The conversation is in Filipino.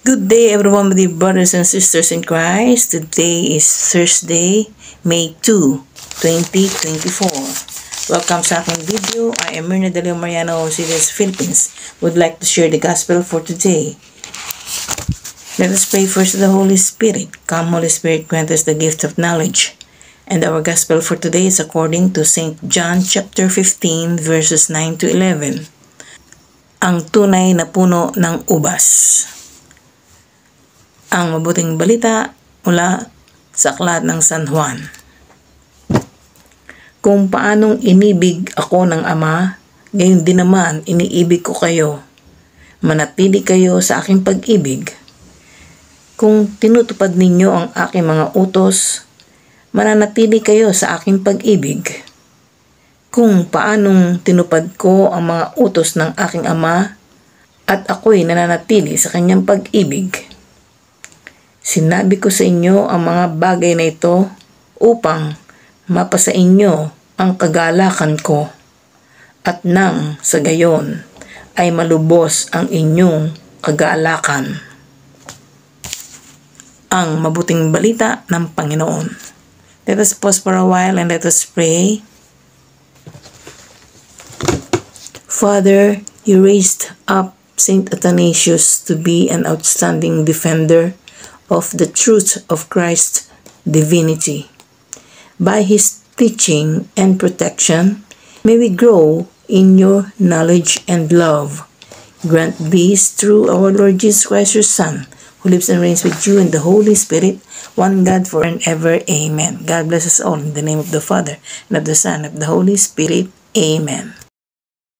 Good day everyone, my dear brothers and sisters in Christ. Today is Thursday, May 2, 2024. Welcome sa aking video. I am Myrna Delio Mariano of CDS Philippines. Would like to share the gospel for today. Let us pray first to the Holy Spirit. Come, Holy Spirit, grant us the gift of knowledge. And our gospel for today is according to St. John chapter 15 verses 9 to 11. Ang tunay na puno ng ubas. Ang mabuting balita mula sa aklat ng San Juan. Kung paanong inibig ako ng Ama, gayon din naman iniibig ko kayo. Manatili kayo sa aking pag-ibig. Kung tinutupad ninyo ang aking mga utos, mananatili kayo sa aking pag-ibig. Kung paanong tinupad ko ang mga utos ng aking Ama, at ako'y nananatili sa kanyang pag-ibig. Sinabi ko sa inyo ang mga bagay na ito upang mapasa inyo ang kagalakan ko at nang sa gayon ay malubos ang inyong kagalakan. Ang mabuting balita ng Panginoon. Let us pause for a while and let us pray. Father, you raised up Saint Athanasius to be an outstanding defender of the truth of Christ's divinity. By his teaching and protection, may we grow in your knowledge and love. Grant these through our Lord Jesus Christ, your Son, who lives and reigns with you in the Holy Spirit, one God forever and ever. Amen. God bless us all in the name of the Father, and of the Son, and of the Holy Spirit. Amen.